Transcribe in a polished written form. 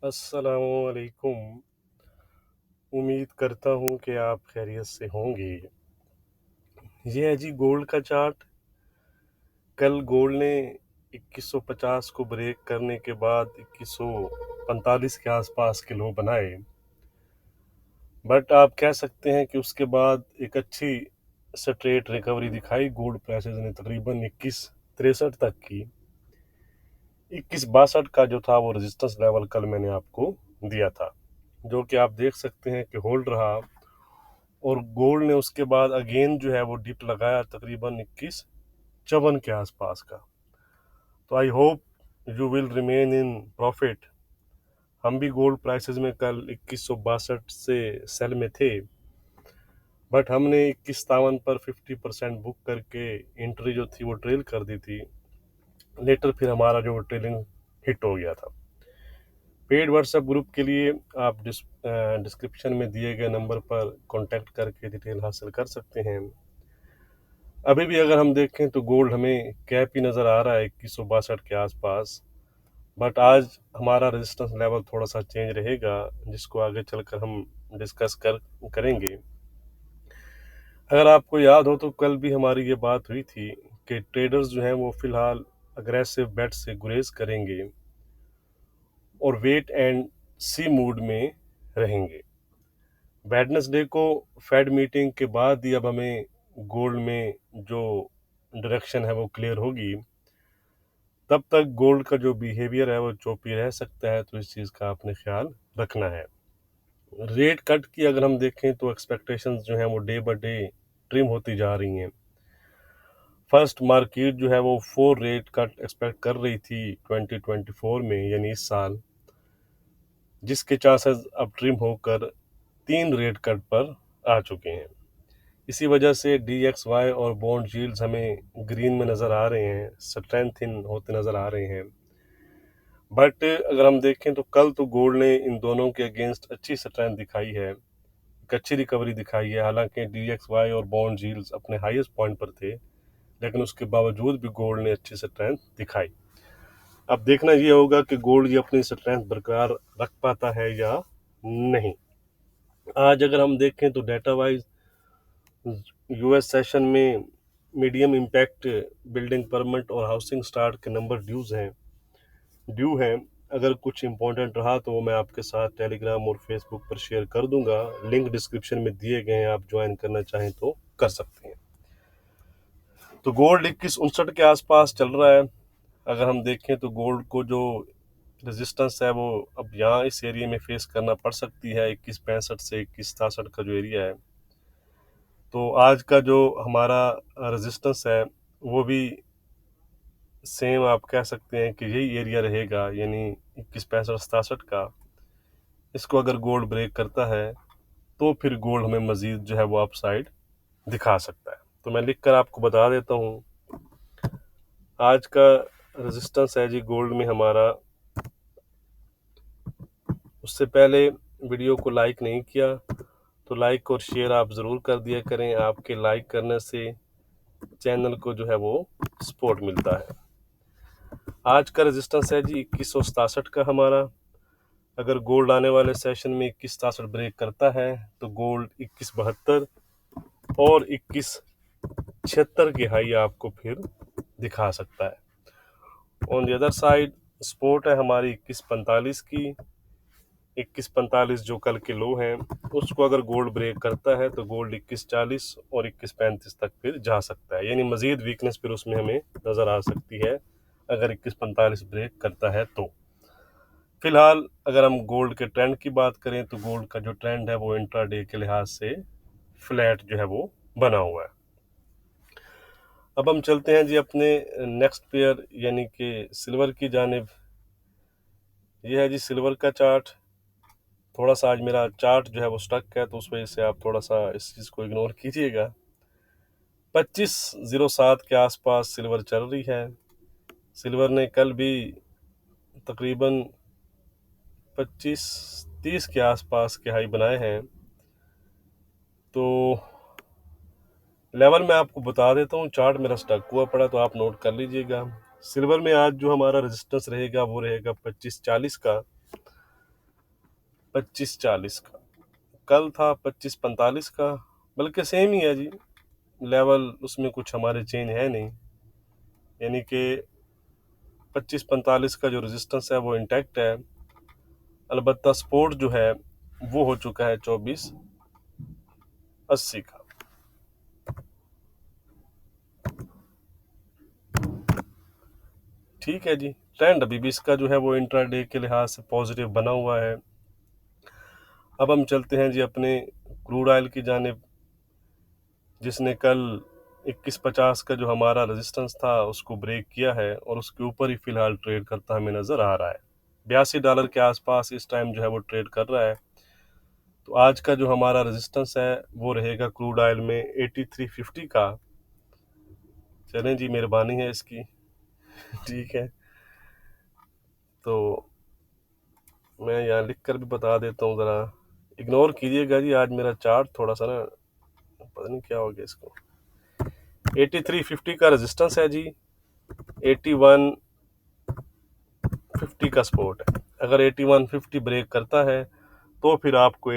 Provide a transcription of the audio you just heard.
अस्सलामुअलैकुम। उम्मीद करता हूँ कि आप खैरियत से होंगे। ये है जी गोल्ड का चार्ट। कल गोल्ड ने 2150 को ब्रेक करने के बाद 2145 के आसपास के लो बनाए, बट आप कह सकते हैं कि उसके बाद एक अच्छी स्ट्रेट रिकवरी दिखाई गोल्ड प्राइसेस ने तकरीबन 2163 तक की। 2162 का जो था वो रेजिस्टेंस लेवल कल मैंने आपको दिया था, जो कि आप देख सकते हैं कि होल्ड रहा। और गोल्ड ने उसके बाद अगेन जो है वो डिप लगाया तकरीबन 2154 के आसपास का। तो I hope you will remain in profit. हम भी गोल्ड प्राइसेस में कल 2162 से सेल में थे, बट हमने 2157 पर 50% बुक करके एंट्री जो थी वो ट्रेल कर दी थी। लेटर फिर हमारा जो ट्रेलिंग हिट हो गया था। पेड व्हाट्सएप ग्रुप के लिए आप डिस्क्रिप्शन में दिए गए नंबर पर कांटेक्ट करके डिटेल हासिल कर सकते हैं। अभी भी अगर हम देखें तो गोल्ड हमें कैप ही नज़र आ रहा है 2162 के आसपास, बट आज हमारा रेजिस्टेंस लेवल थोड़ा सा चेंज रहेगा, जिसको आगे चलकर हम डिस्कस करेंगे। अगर आपको याद हो तो कल भी हमारी ये बात हुई थी कि ट्रेडर्स जो हैं वो फिलहाल अग्रेसिव बेट से गुरेज करेंगे और वेट एंड सी मूड में रहेंगे। वेडनेसडे को फेड मीटिंग के बाद ही अब हमें गोल्ड में जो डायरेक्शन है वो क्लियर होगी। तब तक गोल्ड का जो बिहेवियर है वो चौपी रह सकता है, तो इस चीज़ का आपने ख्याल रखना है। रेट कट की अगर हम देखें तो एक्सपेक्टेशंस जो हैं वो डे बाय डे ट्रिम होती जा रही हैं। फर्स्ट मार्केट जो है वो 4 रेट कट एक्सपेक्ट कर रही थी 2024 में, यानी इस साल, जिसके चांसेस अब ट्रिम होकर 3 रेट कट पर आ चुके हैं। इसी वजह से DXY और बॉन्ड यील्ड्स हमें ग्रीन में नज़र आ रहे हैं, स्ट्रेंथिन होते नज़र आ रहे हैं। बट अगर हम देखें तो कल तो गोल्ड ने इन दोनों के अगेंस्ट अच्छी स्ट्रेंथ दिखाई है, एक अच्छी रिकवरी दिखाई है। हालांकि DXY और बॉन्ड यील्ड्स अपने हाईएस्ट पॉइंट पर थे, लेकिन उसके बावजूद भी गोल्ड ने अच्छी स्ट्रेंथ दिखाई। अब देखना ये होगा कि गोल्ड ये अपनी स्ट्रेंथ बरकरार रख पाता है या नहीं। आज अगर हम देखें तो डेटा वाइज US सेशन में मीडियम इम्पैक्ट बिल्डिंग परमिट और हाउसिंग स्टार्ट के नंबर ड्यू हैं। अगर कुछ इम्पोर्टेंट रहा तो वो मैं आपके साथ टेलीग्राम और फेसबुक पर शेयर कर दूंगा। लिंक डिस्क्रिप्शन में दिए गए हैं, आप ज्वाइन करना चाहें तो कर सकते हैं। तो गोल्ड 2159 के आसपास चल रहा है। अगर हम देखें तो गोल्ड को जो रेजिस्टेंस है वो अब यहाँ इस एरिया में फेस करना पड़ सकती है, 2165 से 2167 का जो एरिया है। तो आज का जो हमारा रेजिस्टेंस है वो भी सेम आप कह सकते हैं कि यही एरिया रहेगा, यानी 2165-67 का। इसको अगर गोल्ड ब्रेक करता है तो फिर गोल्ड हमें मजीद जो है वो अपसाइड दिखा सकता है। तो मैं लिख कर आपको बता देता हूँ, आज का रेजिस्टेंस है जी गोल्ड में हमारा। उससे पहले वीडियो को लाइक नहीं किया तो लाइक और शेयर आप ज़रूर कर दिया करें। आपके लाइक करने से चैनल को जो है वो सपोर्ट मिलता है। आज का रेजिस्टेंस है जी 2167 का हमारा। अगर गोल्ड आने वाले सेशन में 2167 ब्रेक करता है तो गोल्ड 2172 और 2176 की हाई आपको फिर दिखा सकता है। On the other side support है हमारी 2145 की। 2145 जो कल के लो हैं, उसको अगर गोल्ड ब्रेक करता है तो गोल्ड 2140 और 2135 तक फिर जा सकता है, यानी मजीद वीकनेस फिर उसमें हमें नज़र आ सकती है अगर 2145 ब्रेक करता है तो। फिलहाल अगर हम गोल्ड के ट्रेंड की बात करें तो गोल्ड का जो ट्रेंड है वो इंट्राडे के लिहाज से फ्लैट जो है वो बना हुआ है। अब हम चलते हैं जी अपने नेक्स्ट पेयर यानी कि सिल्वर की जानिब। ये है जी सिल्वर का चार्ट। थोड़ा सा आज मेरा चार्ट जो है वो स्टक है, तो उस वजह से आप थोड़ा सा इस चीज़ को इग्नोर कीजिएगा। 2507 के आसपास सिल्वर चल रही है। सिल्वर ने कल भी तकरीबन 2530 के आसपास के हाई बनाए हैं। तो लेवल मैं आपको बता देता हूँ, चार्ट मेरा स्टक हुआ पड़ा तो आप नोट कर लीजिएगा। सिल्वर में आज जो हमारा रेजिस्टेंस रहेगा वो रहेगा 2540 का। 25.40 का, कल था 25.45 का, बल्कि सेम ही है जी, लेवल उसमें कुछ हमारे चेंज है नहीं, यानी कि 25.45 का जो रेजिस्टेंस है वो इंटैक्ट है। अलबत्ता सपोर्ट जो है वो हो चुका है 24.80 का। ठीक है जी, ट्रेंड अभी भी इसका जो है वो इंट्राडे के लिहाज से पॉजिटिव बना हुआ है। अब हम चलते हैं जी अपने क्रूड ऑयल की जानिब, जिसने कल 21.50 का जो हमारा रेजिस्टेंस था उसको ब्रेक किया है और उसके ऊपर ही फिलहाल ट्रेड करता हमें नज़र आ रहा है। $82 के आसपास इस टाइम जो है वो ट्रेड कर रहा है। तो आज का जो हमारा रेजिस्टेंस है वो रहेगा क्रूड ऑयल में 83.50 का। चलें जी, मेहरबानी है इसकी। ठीक है, तो मैं यहाँ लिख कर भी बता देता हूँ, ज़रा इग्नोर कीजिएगा जी, आज मेरा चार्ट थोड़ा सा ना पता नहीं क्या हो गया इसको। 83.50 का रेजिस्टेंस है जी, 81.50 का सपोर्ट है। अगर 81.50 ब्रेक करता है तो फिर आपको